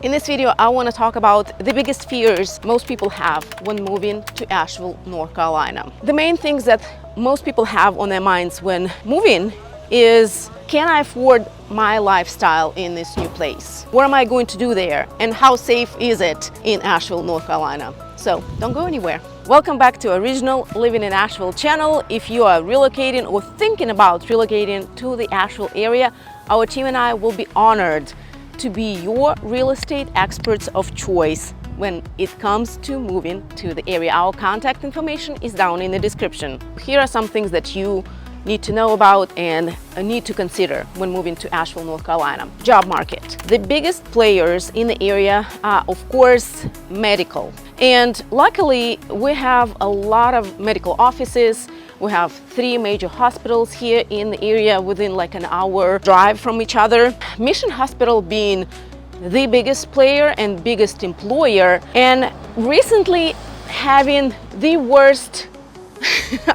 In this video, I want to talk about the biggest fears most people have when moving to Asheville, North Carolina. The main things that most people have on their minds when moving is, can I afford my lifestyle in this new place? What am I going to do there? And how safe is it in Asheville, North Carolina? So don't go anywhere. Welcome back to Original Living in Asheville channel. If you are relocating or thinking about relocating to the Asheville area, our team and I will be honored to be your real estate experts of choice when it comes to moving to the area. Our contact information is down in the description. Here are some things that you need to know about and need to consider when moving to Asheville, North Carolina. Job market. The biggest players in the area are, of course, medical. And luckily, we have a lot of medical offices. We have 3 major hospitals here in the area within like an hour drive from each other. Mission Hospital being the biggest player and biggest employer, and recently having the worst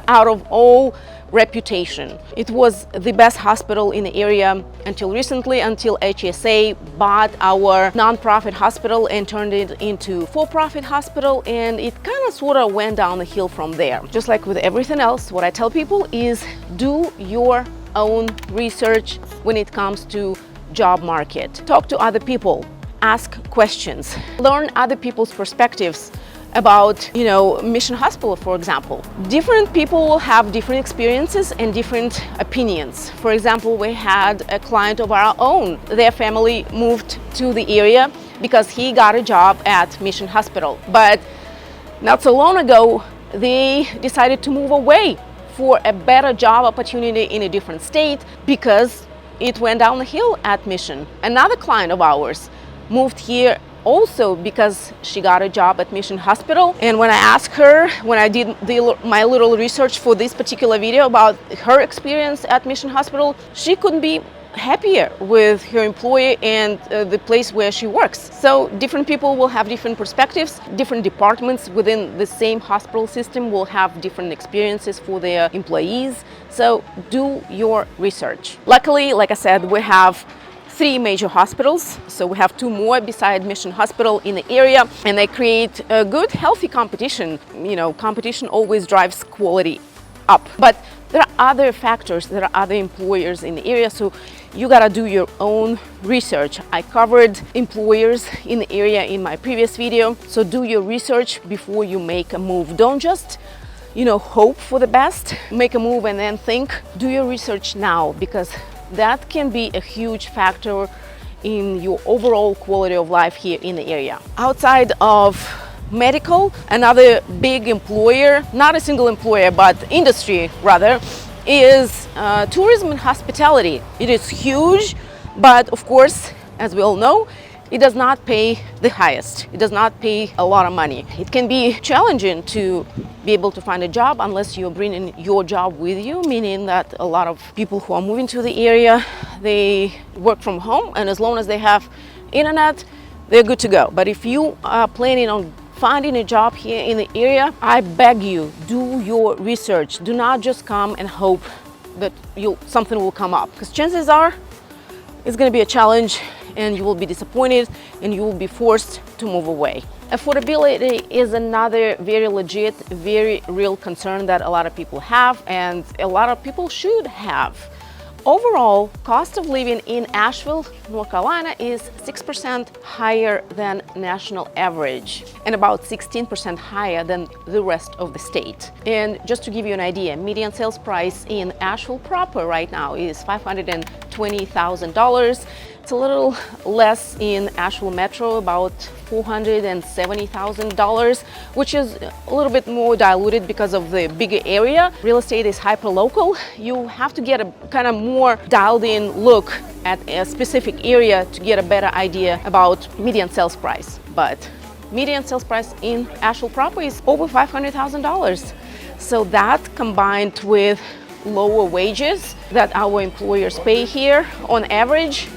out of all reputation. It was the best hospital in the area until recently, until HSA bought our nonprofit hospital and turned it into for-profit hospital, and it kind of sort of went down the hill from there. Just like with everything else, what I tell people is do your own research when it comes to job market. Talk to other people, ask questions, learn other people's perspectives about, Mission Hospital, for example. Different people will have different experiences and different opinions. For example, we had a client of our own. Their family moved to the area because he got a job at Mission Hospital. But not so long ago, they decided to move away for a better job opportunity in a different state because it went down the hill at Mission. Another client of ours moved here also because she got a job at Mission Hospital. And when I asked her, when I did my little research for this particular video about her experience at Mission Hospital, she couldn't be happier with her employer and the place where she works. So different people will have different perspectives. Different departments within the same hospital system will have different experiences for their employees. So do your research. Luckily, like I said, we have 3 major hospitals, so we have 2 more beside Mission Hospital in the area, and they create a good, healthy competition. Competition always drives quality up. But there are other factors, there are other employers in the area, so you gotta do your own research. I covered employers in the area in my previous video, so do your research before you make a move. Don't just hope for the best, make a move and then think. Do your research now, because that can be a huge factor in your overall quality of life here in the area. Outside of medical, another big employer, not a single employer, but industry rather, is tourism and hospitality. It is huge, but of course, as we all know, it does not pay the highest. It does not pay a lot of money. It can be challenging to be able to find a job unless you're bringing your job with you, meaning that a lot of people who are moving to the area, they work from home, and as long as they have internet, they're good to go. But if you are planning on finding a job here in the area, I beg you, do your research. Do not just come and hope that something will come up, because chances are it's going to be a challenge and you will be disappointed and you will be forced to move away. Affordability is another very legit, very real concern that a lot of people have, and a lot of people should have. Overall, cost of living in Asheville, North Carolina is 6% higher than national average and about 16% higher than the rest of the state. And just to give you an idea, median sales price in Asheville proper right now is $520,000. It's a little less in Asheville Metro, about $470,000, which is a little bit more diluted because of the bigger area. Real estate is hyper-local. You have to get a kind of more dialed-in look at a specific area to get a better idea about median sales price. But median sales price in Asheville proper is over $500,000. So that, combined with lower wages that our employers pay here on average,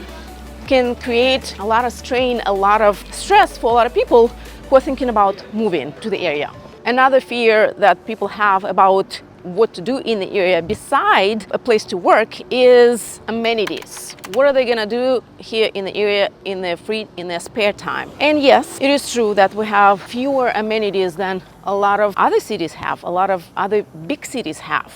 can create a lot of strain, a lot of stress for a lot of people who are thinking about moving to the area. Another fear that people have about what to do in the area beside a place to work is amenities. What are they gonna do here in the area in their spare time? And yes, it is true that we have fewer amenities than a lot of other cities have, a lot of other big cities have.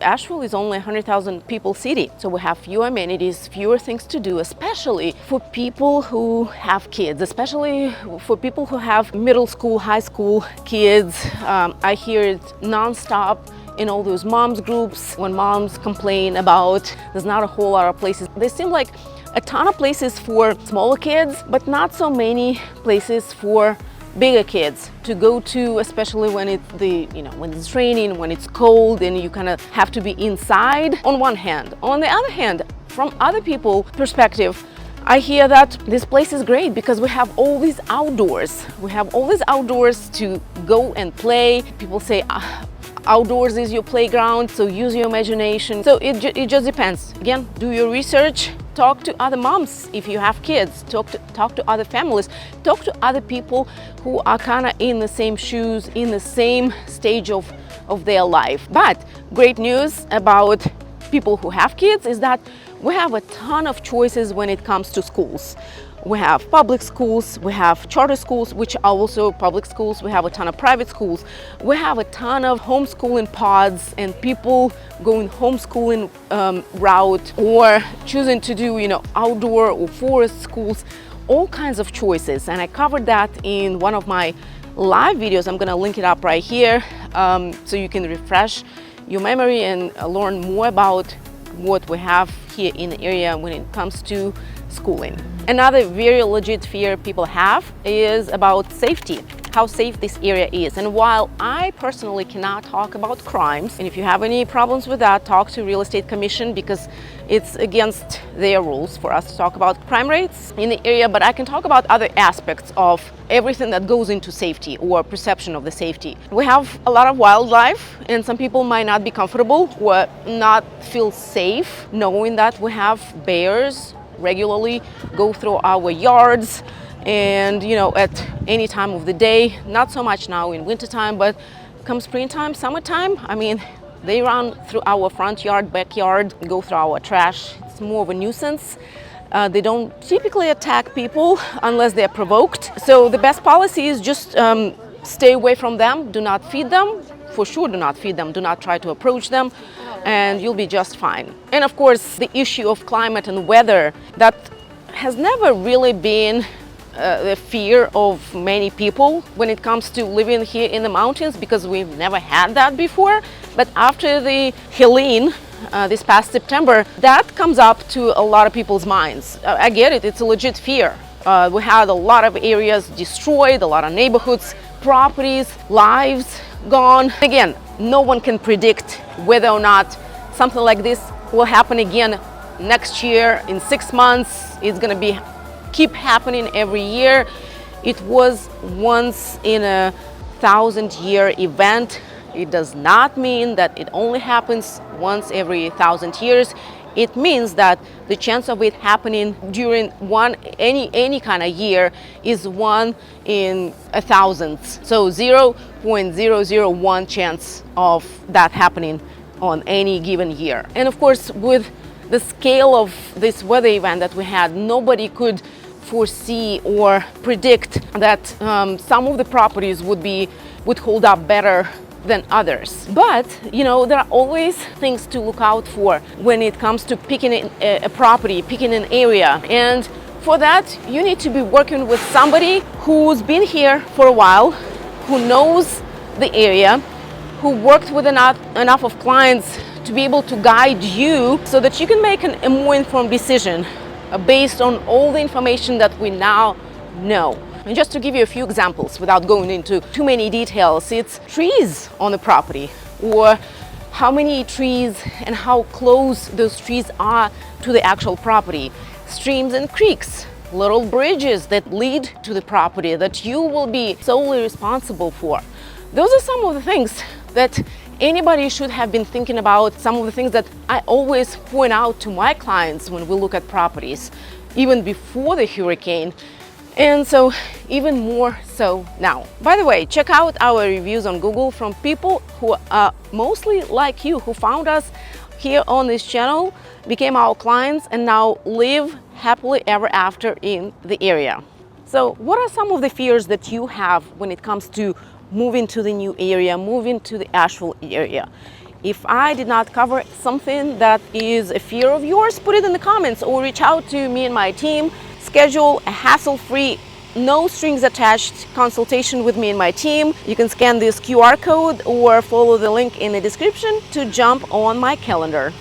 Asheville is only a 100,000 people city, so we have fewer amenities, fewer things to do, especially for people who have kids, especially for people who have middle school, high school kids. I hear it nonstop in all those moms groups when moms complain about there's not a whole lot of places. There seem like a ton of places for smaller kids, but not so many places for bigger kids to go to, especially when when it's raining, when it's cold, and you kind of have to be inside on one hand. On the other hand, from other people's perspective, I hear that this place is great because we have all these outdoors. We have all these outdoors to go and play. People say outdoors is your playground, so use your imagination. So it just depends. Again, do your research. Talk to other moms if you have kids, talk to other families, talk to other people who are kind of in the same shoes, in the same stage of their life. But great news about people who have kids is that we have a ton of choices when it comes to schools. We have public schools, we have charter schools, which are also public schools. We have a ton of private schools. We have a ton of homeschooling pods and people going homeschooling route or choosing to do, outdoor or forest schools, all kinds of choices. And I covered that in one of my live videos. I'm gonna link it up right here so you can refresh your memory and learn more about what we have here in the area when it comes to schooling. Another very legit fear people have is about safety, how safe this area is. And while I personally cannot talk about crimes, and if you have any problems with that, talk to Real Estate Commission because it's against their rules for us to talk about crime rates in the area, but I can talk about other aspects of everything that goes into safety or perception of the safety. We have a lot of wildlife and some people might not be comfortable or not feel safe knowing that we have bears regularly go through our yards and at any time of the day. Not so much now in wintertime, but come springtime, summertime, they run through our front yard, backyard, go through our trash. It's more of a nuisance. They don't typically attack people unless they're provoked. So the best policy is just stay away from them, do not feed them. For sure, do not feed them, do not try to approach them, and you'll be just fine. And of course, the issue of climate and weather, that has never really been the fear of many people when it comes to living here in the mountains, because we've never had that before. But after the Helene, this past September, that comes up to a lot of people's minds. I get it, it's a legit fear. We had a lot of areas destroyed, a lot of neighborhoods, properties, lives gone. Again, no one can predict whether or not something like this will happen again next year, in 6 months. It's gonna keep happening every year. It was once in a 1,000-year event. It does not mean that it only happens once every 1,000 years. It means that the chance of it happening during any kind of year is 1 in 1,000. So 0.001 chance of that happening on any given year. And of course, with the scale of this weather event that we had, nobody could foresee or predict that some of the properties would hold up better than others. But there are always things to look out for when it comes to picking a property, picking an area. And for that, you need to be working with somebody who's been here for a while, who knows the area, who worked with enough of clients to be able to guide you so that you can make a more informed decision based on all the information that we now know. And just to give you a few examples without going into too many details, it's trees on the property, or how many trees and how close those trees are to the actual property. Streams and creeks, little bridges that lead to the property that you will be solely responsible for. Those are some of the things that anybody should have been thinking about, some of the things that I always point out to my clients when we look at properties, even before the hurricane. And so even more so now. By the way, check out our reviews on Google from people who are mostly like you, who found us here on this channel, became our clients, and now live happily ever after in the area. So what are some of the fears that you have when it comes to moving to the new area, moving to the Asheville area? If I did not cover something that is a fear of yours, put it in the comments or reach out to me and my team. Schedule a hassle-free, no strings attached consultation with me and my team. You can scan this QR code or follow the link in the description to jump on my calendar.